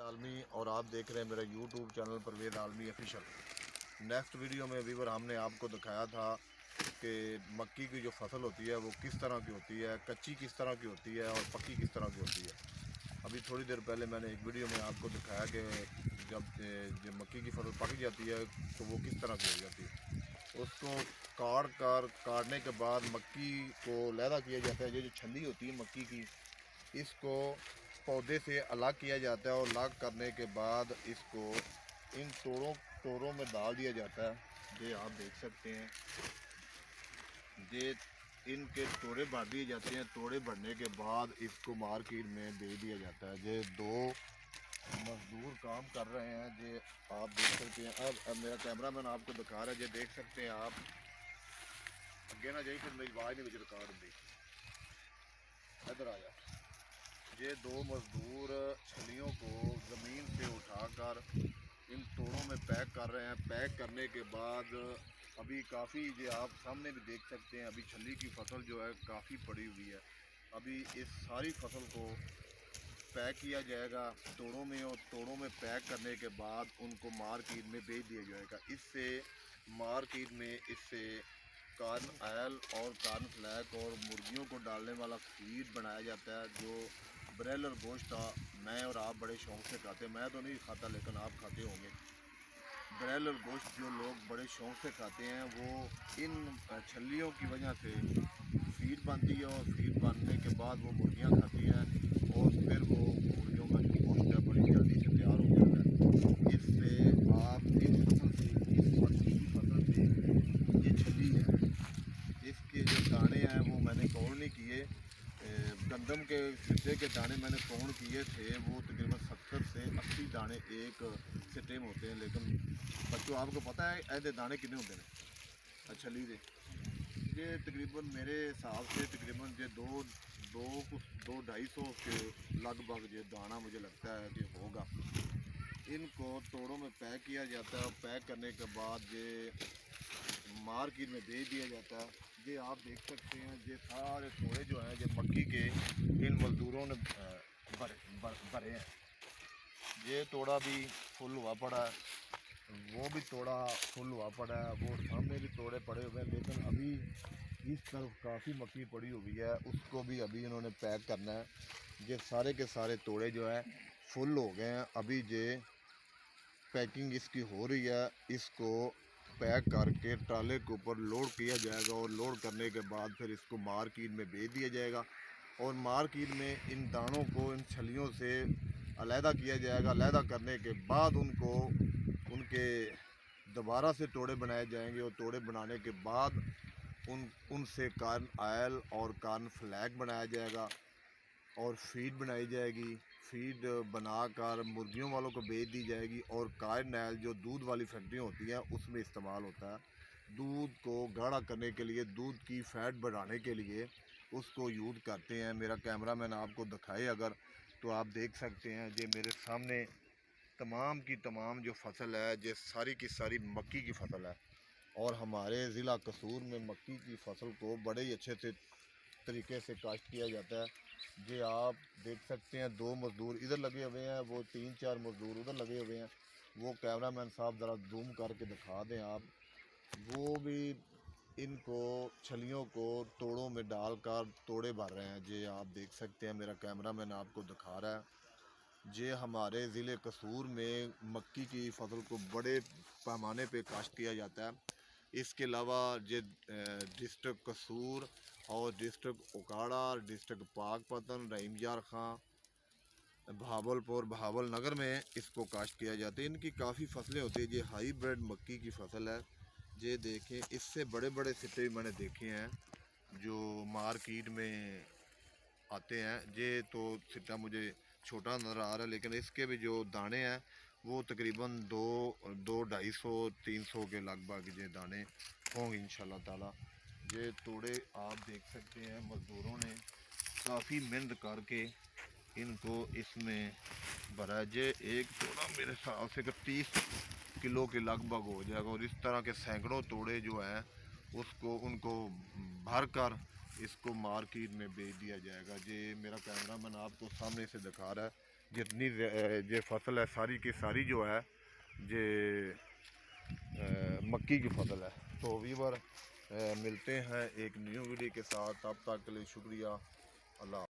आलमी और आप देख रहे हैं मेरा यूट्यूब चैनल परवेज़ आलमी ऑफिशियल। नेक्स्ट वीडियो में वीवर हमने आपको दिखाया था कि मक्की की जो फसल होती है वो किस तरह की होती है, कच्ची किस तरह की होती है और पक्की किस तरह की होती है। अभी थोड़ी देर पहले मैंने एक वीडियो में आपको दिखाया कि जब मक्की की फसल पक जाती है तो वो किस तरह की हो जाती है। उसको काटने के बाद मक्की को लहदा किया जाता है। ये जो छल्ली होती है मक्की की, इसको पौधे से अलग किया जाता है और अलग करने के बाद इसको इन तोड़ों में डाल दिया जाता है। ये आप देख सकते हैं, ये इनके तोड़े भर दिए जाते हैं। तोड़े भरने के बाद इसको मार्केट में दे दिया जाता है। ये दो मजदूर काम कर रहे हैं, ये आप देख सकते हैं। अब मेरा कैमरामैन आपको दिखा रहा है, ये देख सकते हैं आप। अगे ना जाइए, फिर मेरी आवाज़ नहीं मुझे रिकॉर्ड होती। इधर आ जा। ये दो मजदूर छलियों को ज़मीन से उठाकर इन तोड़ों में पैक कर रहे हैं। पैक करने के बाद अभी काफ़ी, ये आप सामने भी देख सकते हैं, अभी छली की फसल जो है काफ़ी पड़ी हुई है। अभी इस सारी फसल को पैक किया जाएगा तोड़ों में, और तोड़ों में पैक करने के बाद उनको मार्केट में बेच दिया जाएगा। इससे मार्केट में इससे कार्न ऑयल और कार्न फ्लैक और मुर्गियों को डालने वाला फीड बनाया जाता है, जो ब्रॉयलर गोश्त मैं और आप बड़े शौक़ से खाते हैं। मैं तो नहीं खाता, लेकिन आप खाते होंगे। ब्रॉयलर गोश्त जो लोग बड़े शौक़ से खाते हैं, वो इन छल्लियों की वजह से फीड बनती है, और फीड बनने के बाद वो मुर्गियाँ खाती हैं, और फिर वो मुर्गियों का जो गोश्त है बड़ी जल्दी से तैयार हो जाता है। इससे आप इस फसल से, इस मक्की की फसल से, ये छल्ली है, इसके जो दाने हैं वो मैंने काउंट नहीं किए। गंदम के सिट्टे के दाने मैंने काउंट किए थे, वो तकरीबन 70 से 80 दाने एक सिट्टे में होते हैं। लेकिन बच्चों, आपको पता है ऐसे दाने कितने होते हैं? अच्छा लीजिए, ये तकरीबन मेरे हिसाब से तकरीबन ये दो 250 के लगभग ये दाना मुझे लगता है कि होगा। इनको तोड़ों में पैक किया जाता है, और पैक करने के बाद ये मार्केट में बेच दिया जाता है। ये आप देख सकते हैं, ये सारे तोड़े जो हैं, ये मक्की के इन मज़दूरों ने भरे हैं। ये तोड़ा भी फुल हुआ पड़ा है, वो भी तोड़ा फुल हुआ पड़ा है, वो सामने भी तोड़े पड़े हुए हैं। लेकिन अभी इस तरफ काफ़ी मक्की पड़ी हुई है, उसको भी अभी इन्होंने पैक करना है। ये सारे के सारे तोड़े जो हैं फुल हो गए हैं। अभी ये पैकिंग इसकी हो रही है। इसको पैक करके ट्राले के ऊपर लोड किया जाएगा, और लोड करने के बाद फिर इसको मार्केट में बेच दिया जाएगा। और मार्केट में इन दानों को इन छलियों से अलहदा किया जाएगा। अलहदा करने के बाद उनके दोबारा से तोड़े बनाए जाएंगे, और तोड़े बनाने के बाद उनसे कार्न ऑयल और कार्न फ्लैक बनाया जाएगा, और फीड बनाई जाएगी। फीड बनाकर मुर्गियों वालों को बेच दी जाएगी। और कार्न ऑयल जो दूध वाली फैक्ट्रियाँ होती हैं उसमें इस्तेमाल होता है। दूध को गाढ़ा करने के लिए, दूध की फ़ैट बढ़ाने के लिए उसको यूज़ करते हैं। मेरा कैमरामैन आपको दिखाए अगर, तो आप देख सकते हैं, ये मेरे सामने तमाम की तमाम जो फसल है, ये सारी की सारी मक्की की फसल है। और हमारे ज़िला कसूर में मक्की की फसल को बड़े ही अच्छे से तरीके से काश्त किया जाता है। ये आप देख सकते हैं, दो मज़दूर इधर लगे हुए हैं, वो 3-4 मज़दूर उधर लगे हुए हैं। वो कैमरामैन साहब ज़रा जूम करके दिखा दें आप। वो भी इनको छलियों को तोड़ों में डालकर तोड़े भर रहे हैं। ये आप देख सकते हैं, मेरा कैमरामैन आपको दिखा रहा है। ये हमारे ज़िले कसूर में मक्की की फसल को बड़े पैमाने पे काश्त किया जाता है। इसके अलावा ये डिस्ट्रिक्ट कसूर और डिस्ट्रिक्ट उकाड़ा, डिस्ट्रिक्ट पाकपतन, रहीमयार खां, भावलपुर, भावल नगर में इसको काश्त किया जाता है। इनकी काफ़ी फसलें होती हैं। ये हाईब्रिड मक्की की फसल है। ये देखें, इससे बड़े बड़े सिट्टे भी मैंने देखे हैं जो मार्केट में आते हैं। ये तो सिट्टा मुझे छोटा नज़र आ रहा है, लेकिन इसके भी जो दाने हैं वो तकरीबन 200-250-300 के लगभग ये दाने होंगे इंशाल्लाह ताला। ये तोड़े आप देख सकते हैं, मज़दूरों ने काफ़ी मेहनत करके इनको इसमें भरा है। ये एक तोड़ा मेरे हिसाब से 30 किलो के लगभग हो जाएगा, और इस तरह के सैकड़ों तोड़े जो हैं उनको भर कर इसको मार्केट में बेच दिया जाएगा। ये मेरा कैमरामैन आपको सामने से दिखा रहा है। जितनी ये फसल है सारी की सारी जो है ये मक्की की फसल है। तो वीवर मिलते हैं एक न्यू वीडियो के साथ, तब तक के लिए शुक्रिया। अल्लाह।